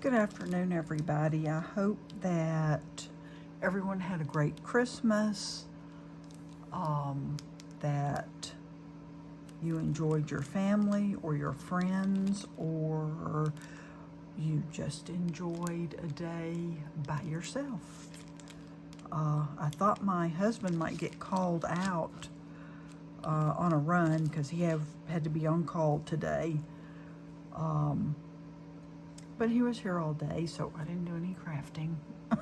Good afternoon, everybody. I hope that everyone had a great Christmas, that you enjoyed your family or your friends, or you just enjoyed a day by yourself. I thought my husband might get called out on a run because he had to be on call today. But he was here all day, so I didn't do any crafting. I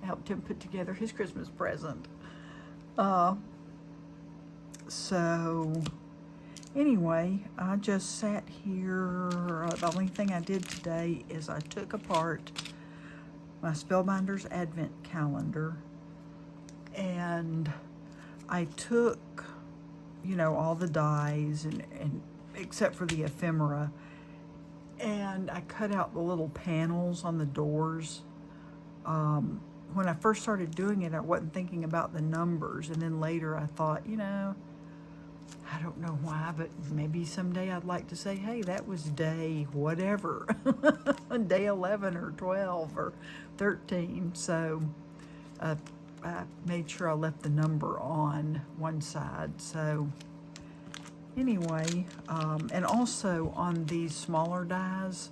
helped him put together his Christmas present. So anyway, I just sat here. The only thing I did today is I took apart my Spellbinders Advent calendar, and I took, all the dies and except for the ephemera, and I cut out the little panels on the doors. When I first started doing it, I wasn't thinking about the numbers, and then later I thought, I don't know why, but maybe someday I'd like to say, hey, that was day whatever, day 11 or 12 or 13. So I made sure I left the number on one side. So anyway, and also on these smaller dies,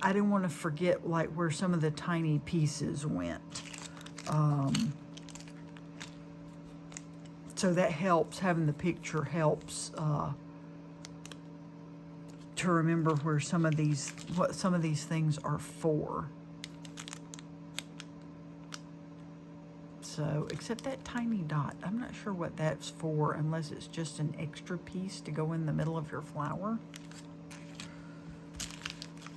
I didn't want to forget like where some of the tiny pieces went. So that helps, having the picture helps to remember where what some of these things are for. So, except that tiny dot, I'm not sure what that's for unless it's just an extra piece to go in the middle of your flower.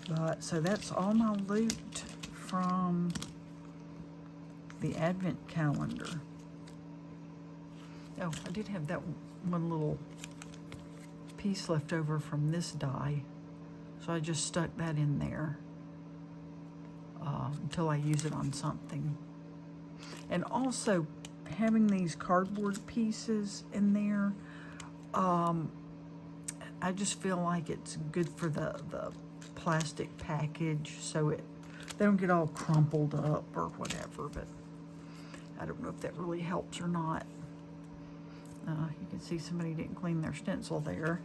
But, so that's all my loot from the Advent calendar. Oh, I did have that one little piece left over from this die, so I just stuck that in there until I use it on something. And also, having these cardboard pieces in there, I just feel like it's good for the plastic package, so they don't get all crumpled up or whatever, but I don't know if that really helps or not. You can see somebody didn't clean their stencil there.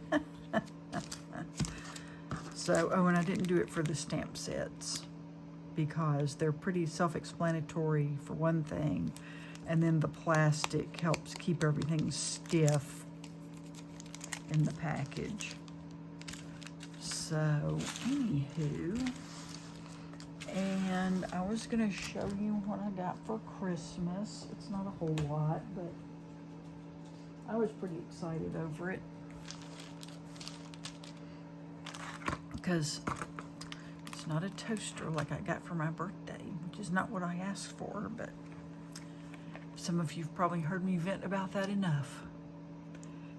So, and I didn't do it for the stamp sets because they're pretty self-explanatory for one thing, and then the plastic helps keep everything stiff in the package. So, anywho, and I was going to show you what I got for Christmas. It's not a whole lot, but I was pretty excited over it because it's not a toaster like I got for my birthday, which is not what I asked for, but some of you've probably heard me vent about that enough.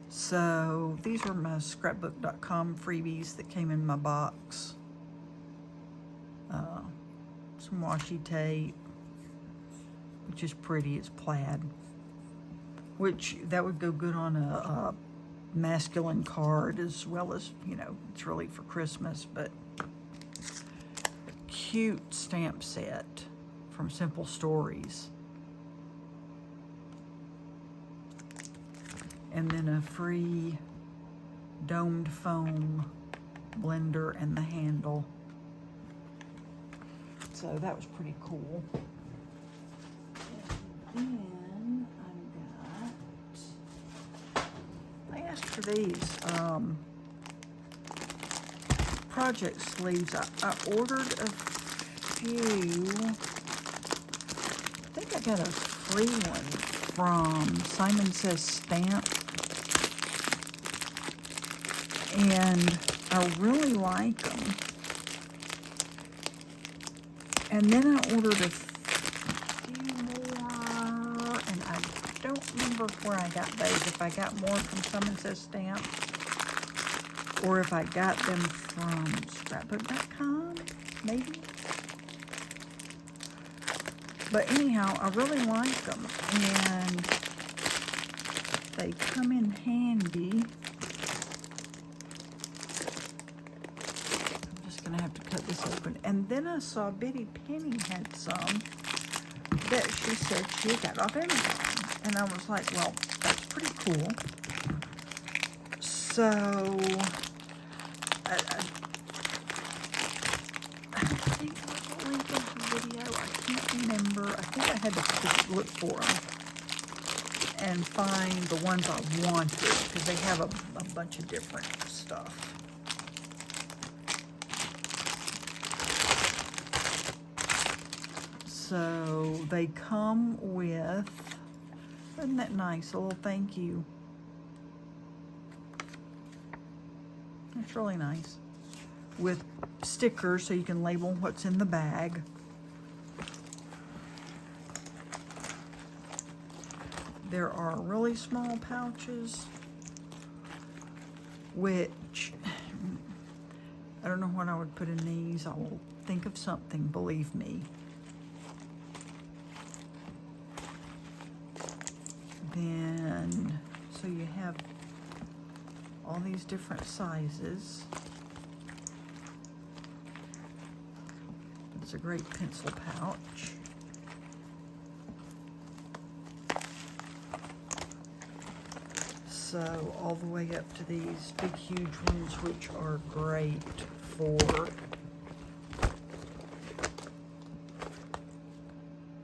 So these are my scrapbook.com freebies that came in my box. Some washi tape, which is pretty, it's plaid, which that would go good on a masculine card as well as, it's really for Christmas, but a cute stamp set from Simple Stories. And then a free domed foam blender and the handle. So that was pretty cool. And then I asked for these project sleeves. I ordered a few. I think I got a free one from Simon Says Stamp. And I really like them. And then I ordered a few more, and I don't remember where I got those. If I got more from Simon Says Stamp, or if I got them from scrapbook.com, maybe. But anyhow, I really like them, and they come in handy. I'm just gonna have to cut this open. And then I saw Bitty Penny had some that she said she got off Amazon. And I was like, well, that's pretty cool. So, I think there's a link in the video. I can't remember. I think I had to look for them and find the ones I wanted because they have a bunch of different stuff. So they come with, isn't that nice? A little thank you. It's really nice. With stickers so you can label what's in the bag. There are really small pouches, which I don't know what I would put in these. I will think of something, believe me. Then, so you have all these different sizes. It's a great pencil pouch. So all the way up to these big, huge ones, which are great for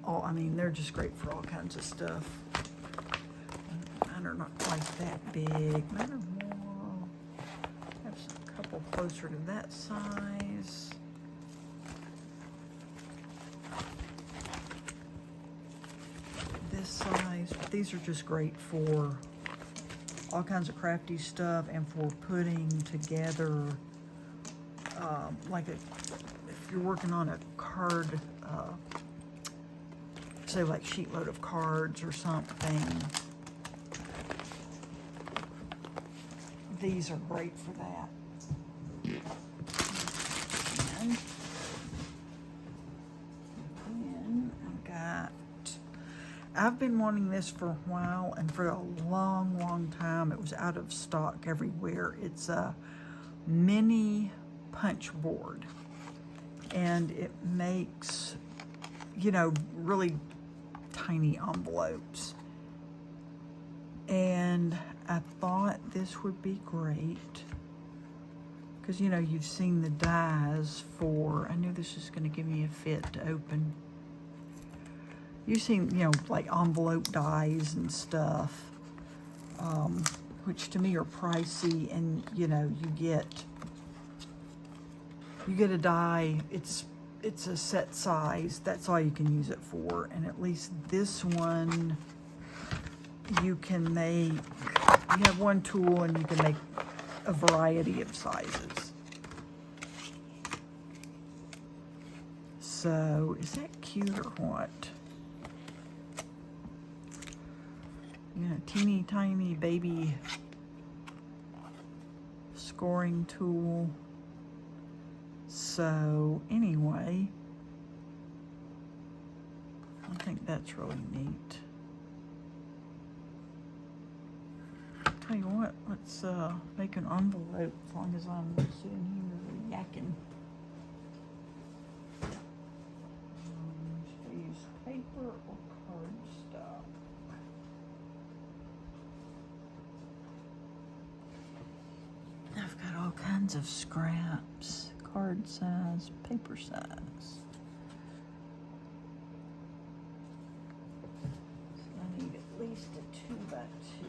all, I mean, they're just great for all kinds of stuff. Mine are not quite that big. Mine are more, I have a couple closer to that size. This size, but these are just great for all kinds of crafty stuff and for putting together, like if you're working on a card, say like sheet load of cards or something, these are great for that. And I've been wanting this for a while, and for a long, long time. It was out of stock everywhere. It's a mini punch board, and it makes, you know, really tiny envelopes. And I thought this would be great because, you know, you've seen the dies for, I knew this was going to give me a fit to open. You've seen, you know, like envelope dies and stuff, which to me are pricey, and, you know, you get a die, it's a set size, that's all you can use it for, and at least this one, you can make, you have one tool and you can make a variety of sizes. So, is that cute or what? You know, teeny tiny baby scoring tool. So anyway, I think that's really neat. Tell you what, let's make an envelope as long as I'm sitting here yakking. Should I use paper or cardstock? I've got all kinds of scraps, card size, paper size. So I need at least a 2x2.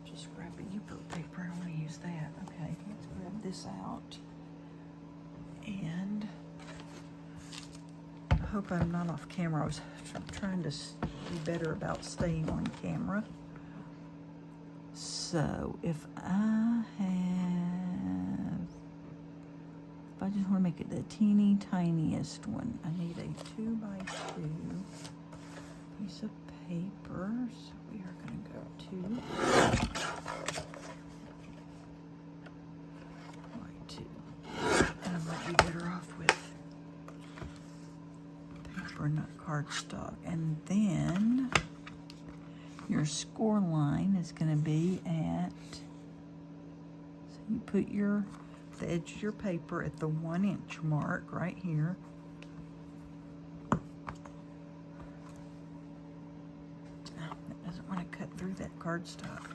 Just grab a U-boat paper, I don't want to use that. Okay, let's grab this out. And I hope I'm not off camera. I was trying to be better about staying on camera. So if I just want to make it the teeny tiniest one, I need a 2x2 piece of paper. So we are going to go 2x2. And I might be better off with paper, not cardstock. And then your score line is going to be at, so you put your the edge of your paper at the 1 inch mark right here. It doesn't want to cut through that cardstock.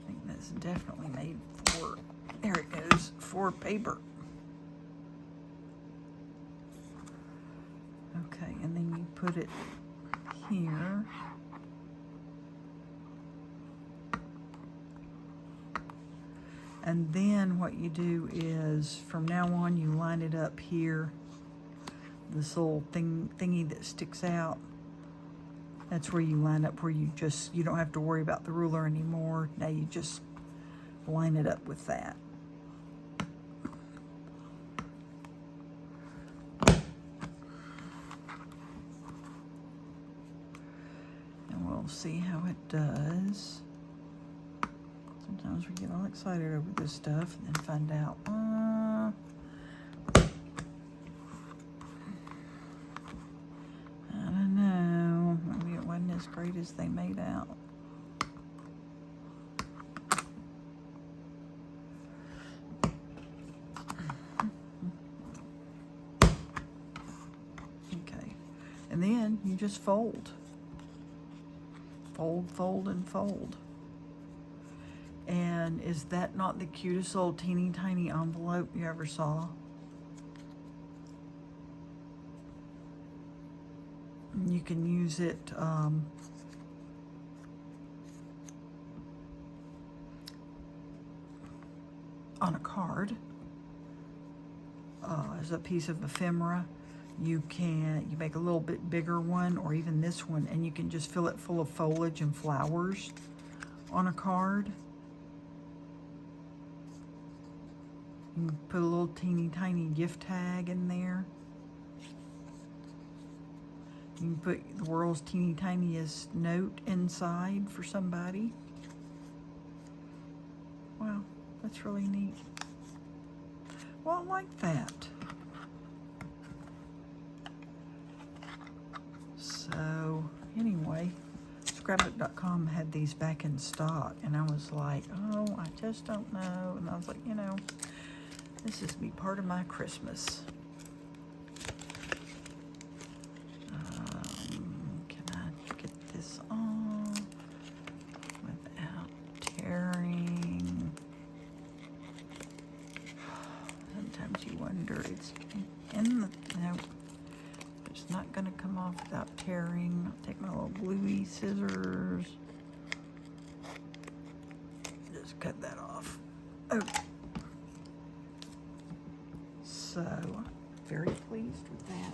I think that's definitely made for, there it goes, for paper. Okay, and then you put it here. And then what you do is, from now on, you line it up here. This little thingy that sticks out. That's where you line up, where you don't have to worry about the ruler anymore. Now you just line it up with that. And we'll see how it does. Sometimes we get all excited over this stuff and then find out, I don't know, maybe it wasn't as great as they made out. Okay, and then you just fold. Fold, fold, and fold. And is that not the cutest little teeny tiny envelope you ever saw? You can use it on a card as a piece of ephemera. You make a little bit bigger one, or even this one, and you can just fill it full of foliage and flowers on a card. You can put a little teeny tiny gift tag in there. You can put the world's teeny tiniest note inside for somebody. Wow, that's really neat. Well, I like that. So, anyway, Scrapbook.com had these back in stock, and I was like, oh, I just don't know. And I was like, you know, this is be part of my Christmas. Can I get this on without tearing? Sometimes you wonder, it's in the, no, it's not going to come off without tearing. I'll take my little bluey scissors. Just cut that off. Oh. So, very pleased with that.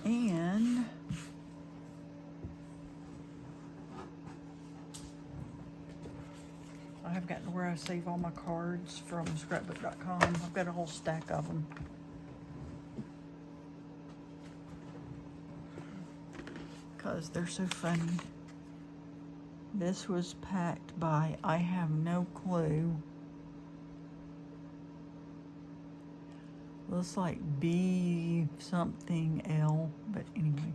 And I've gotten to where I save all my cards from Scrapbook.com. I've got a whole stack of them. Because they're so funny. This was packed by, I have no clue. Looks like B something L, but anyway.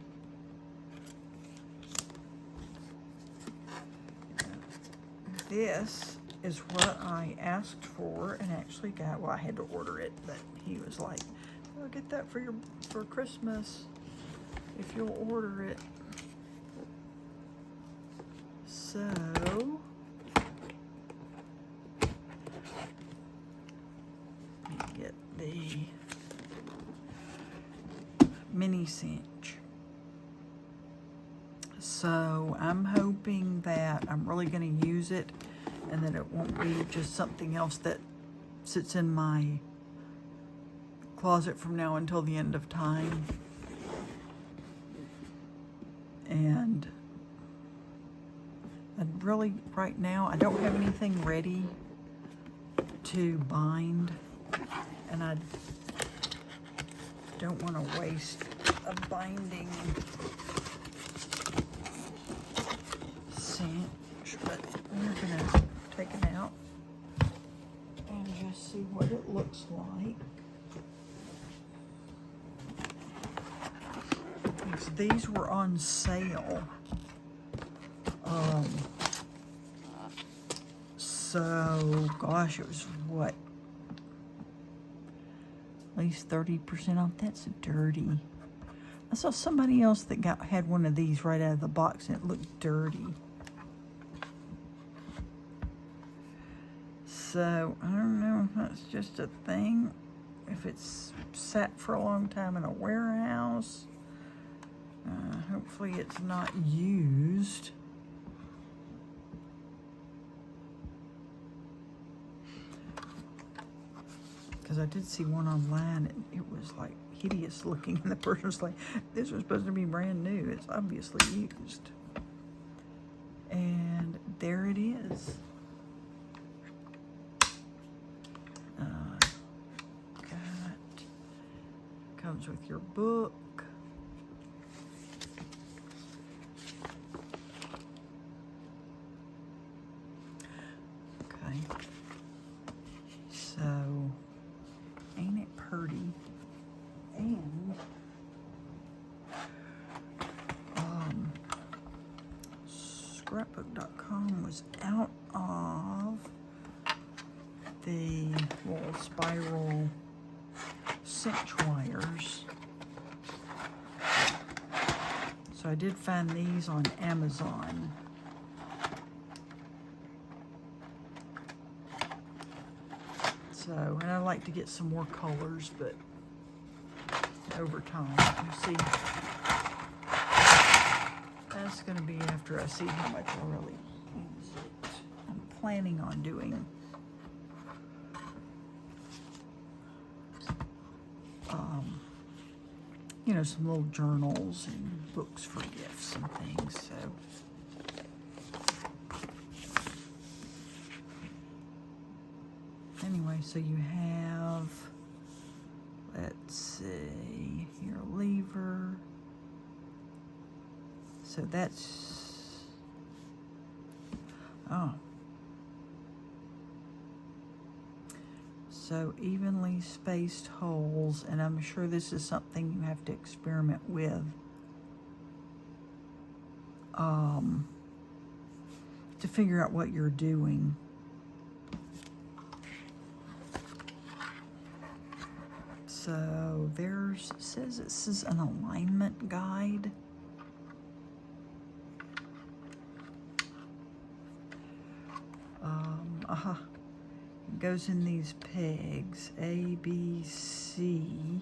This is what I asked for and actually got. Well, I had to order it, but he was like, "I'll get that for Christmas if you'll order it." So let me get the mini cinch. So I'm hoping that I'm really going to use it and that it won't be just something else that sits in my closet from now until the end of time. And really, right now, I don't have anything ready to bind, and I don't want to waste a binding cinch, but we're gonna take it out and just see what it looks like. These were on sale. So, gosh, it was what? At least 30% off. That's dirty. I saw somebody else that had one of these right out of the box and it looked dirty. So, I don't know if that's just a thing. If it's sat for a long time in a warehouse. Hopefully it's not used. Because I did see one online and it was like hideous looking and the person was like, this was supposed to be brand new. It's obviously used. And there it is. Comes with your book. Okay. So, ain't it pretty? And scrapbook.com was out of the little spiral cinch wires. So I did find these on Amazon. So, and I like to get some more colors, but over time, you see, that's going to be after I see how much I really use it. I'm planning on doing you know, some little journals and books for gifts and things, so. Anyway, so you have, let's see, your lever. So that's, oh. So evenly spaced holes, and I'm sure this is something you have to experiment with. To figure out what you're doing. So there's, it says this is an alignment guide. It goes in these pegs, A, B, C.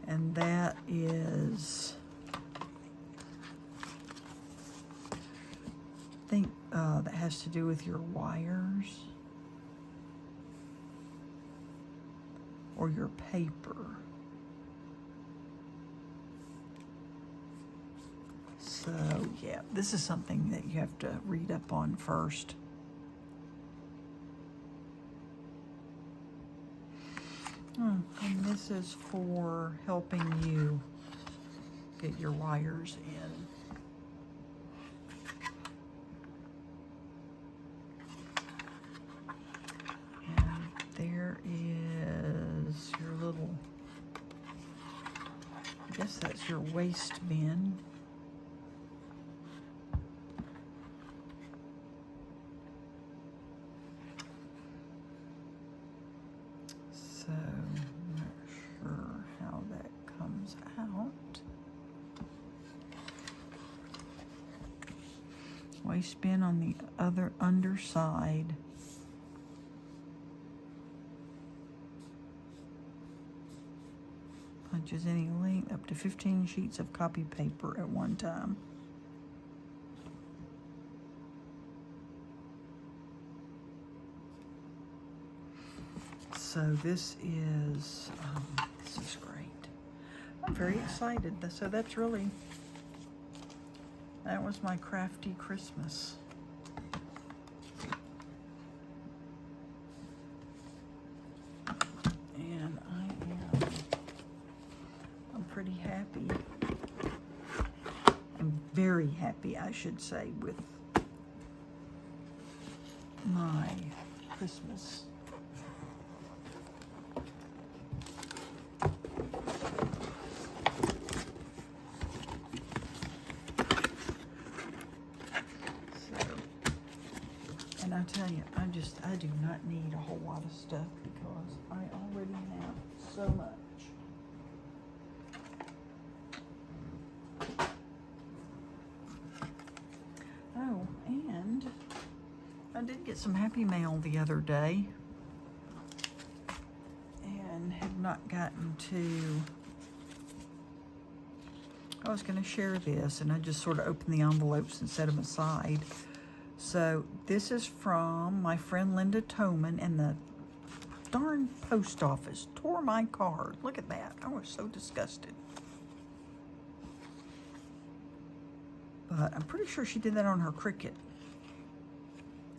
And that is, I think that has to do with your wires or your paper. So yeah, this is something that you have to read up on first. And this is for helping you get your wires in. And there is your little, I guess that's your waste bin. So, I'm not sure how that comes out. Waste bin on the other underside. Punches any length up to 15 sheets of copy paper at one time. So this is great. I'm very excited. So that's really, that was my crafty Christmas. And I'm pretty happy. I'm very happy, I should say, with my Christmas. So And I tell you, I do not need a whole lot of stuff because I already have so much. Oh, and I did get some Happy Mail the other day and have not gotten to. I was going to share this, and I just sort of opened the envelopes and set them aside. So this is from my friend Linda Toman, and the darn post office tore my card. Look at that. I was so disgusted. But I'm pretty sure she did that on her Cricut.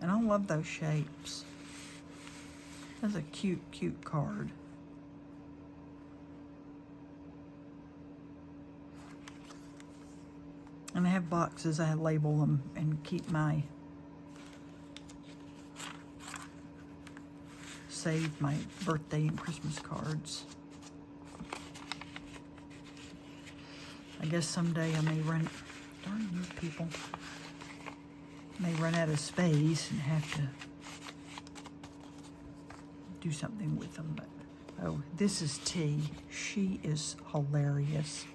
And I love those shapes. That's a cute, cute card. And I have boxes. I label them and keep save my birthday and Christmas cards. I guess someday I may run, darn you people, may run out of space and have to do something with them. But oh, this is T. She is hilarious.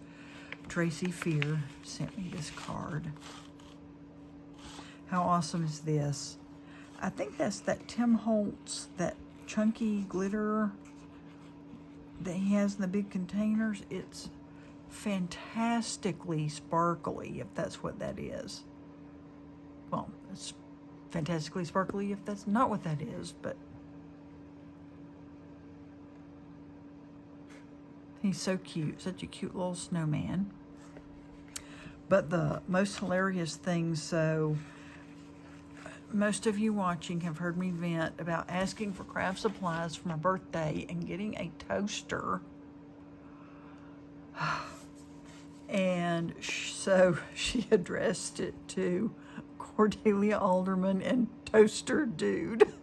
Tracy Fear sent me this card. How awesome is this? I think that's that Tim Holtz, that chunky glitter that he has in the big containers. It's fantastically sparkly, if that's what that is. Well, it's fantastically sparkly if that's not what that is, but he's so cute, such a cute little snowman. But the most hilarious thing, so most of you watching have heard me vent about asking for craft supplies for my birthday and getting a toaster. And so she addressed it to Cordelia Alderman and Toaster Dude.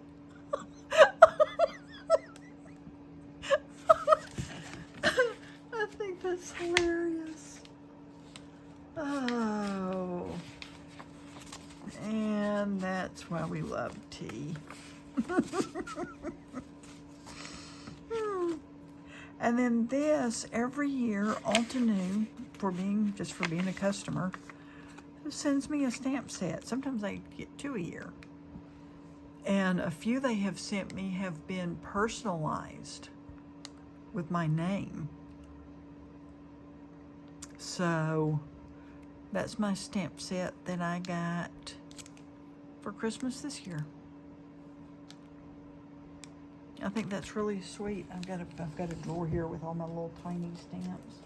I think that's hilarious. Oh. And that's why we love tea. And then this, every year, Altenew, for being a customer, sends me a stamp set. Sometimes I get 2 a year. And a few they have sent me have been personalized with my name. So that's my stamp set that I got for Christmas this year. I think that's really sweet. I've got a drawer here with all my little tiny stamps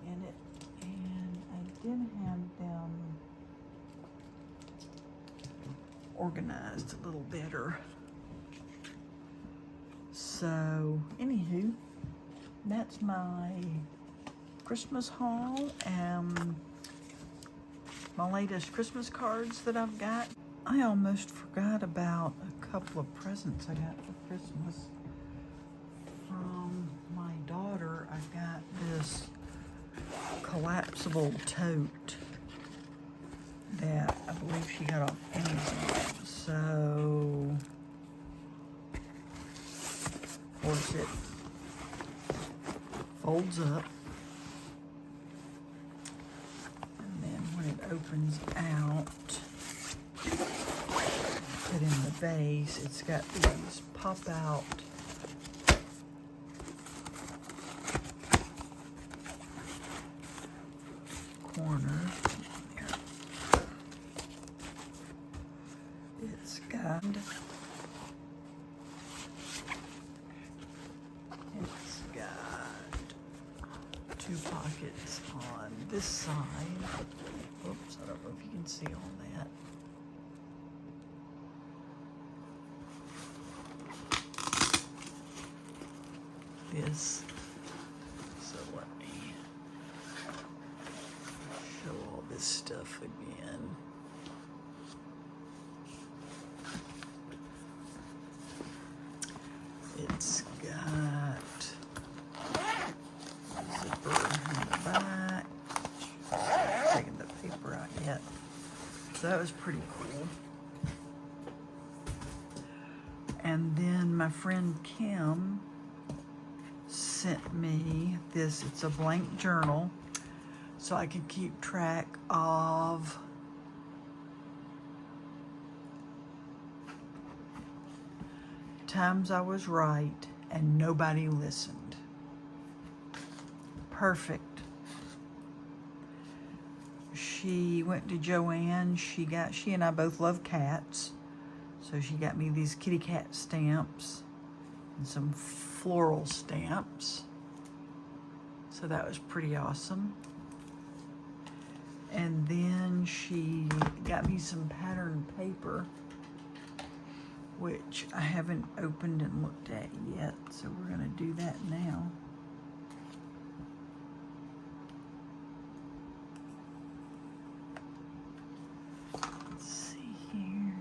in it, and I did have them organized a little better. So, anywho, that's my Christmas haul and my latest Christmas cards that I've got. I almost forgot about a couple of presents I got for Christmas from my daughter. I got this collapsible tote that I believe she got off Amazon. So, of course, it folds up. And then when it opens out, put in the base, it's got these pop-out corners. It's got 2 pockets on this side. Oops, I don't know if you can see all that. This, so let me show all this stuff again. It's got a zipper in the back. Taking the paper out yet. So that was pretty cool. my friend Kim sent me this. It's a blank journal, so I can keep track of times I was right and nobody listened. Perfect. She went to Joann. She and I both love cats. So she got me these kitty cat stamps and some floral stamps. So that was pretty awesome. And then she got me some patterned paper, which I haven't opened and looked at yet. So we're gonna do that now. Let's see here.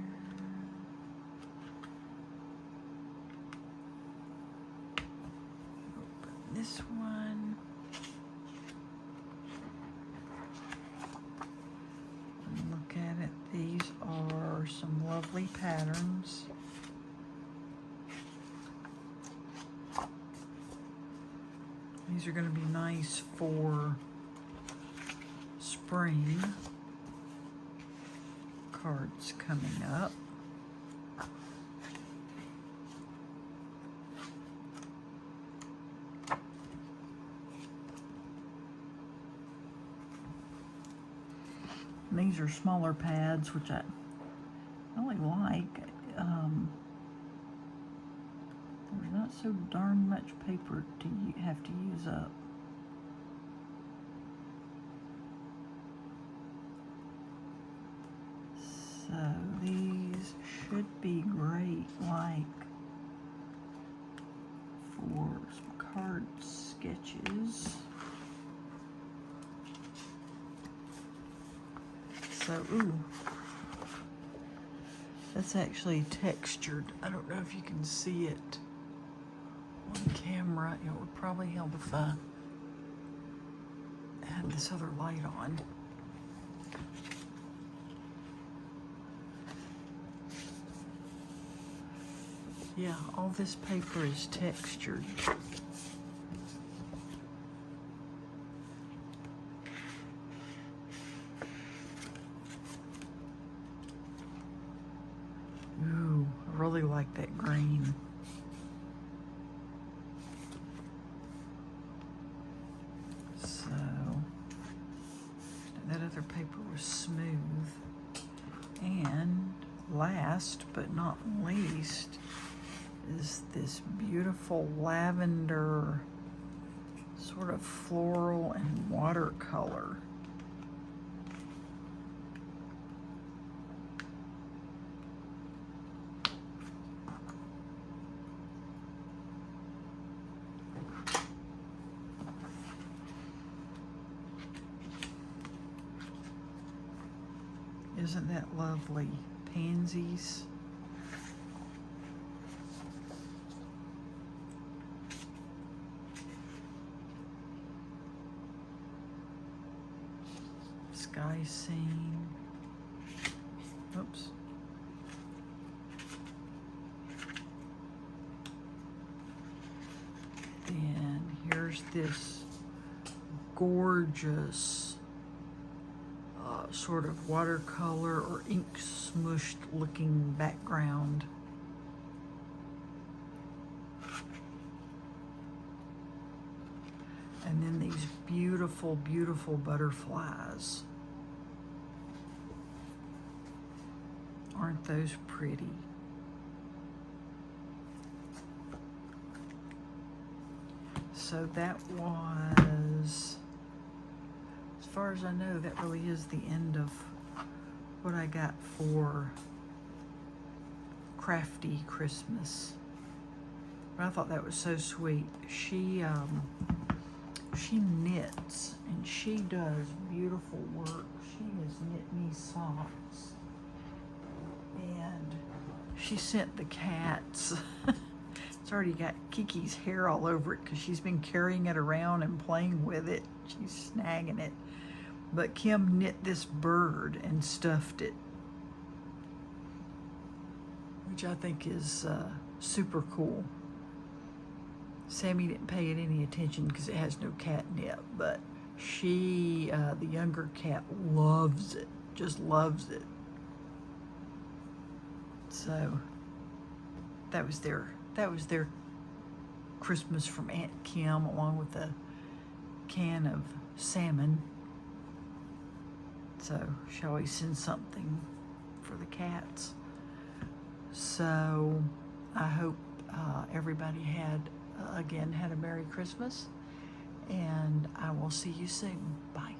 Open this one. And look at it. These are some lovely patterns. These are going to be nice for spring cards coming up. And these are smaller pads, which I really like. There's not so darn much paper to have to use up. So these should be great, like for some card sketches. So, ooh, that's actually textured. I don't know if you can see it on camera. It would probably help if I had this other light on. Yeah, all this paper is textured. Ooh, I really like that green. So, that other paper was smooth. And last but not least is this beautiful lavender sort of floral and watercolor. Isn't that lovely? Pansies. Sky scene. Oops. And here's this gorgeous sort of watercolor or ink smushed looking background. And then these beautiful, beautiful butterflies. Aren't those pretty? So that was, as far as I know, that really is the end of what I got for Crafty Christmas. But I thought that was so sweet. She knits and she does beautiful work. She has knit me socks. And she sent the cats. It's already got Kiki's hair all over it because she's been carrying it around and playing with it. She's snagging it. But Kim knit this bird and stuffed it, which I think is super cool. Sammy didn't pay it any attention because it has no catnip, but she, the younger cat, loves it, just loves it. So that was their Christmas from Aunt Kim, along with a can of salmon. So she always sends something for the cats. So I hope everybody had a Merry Christmas, and I will see you soon. Bye.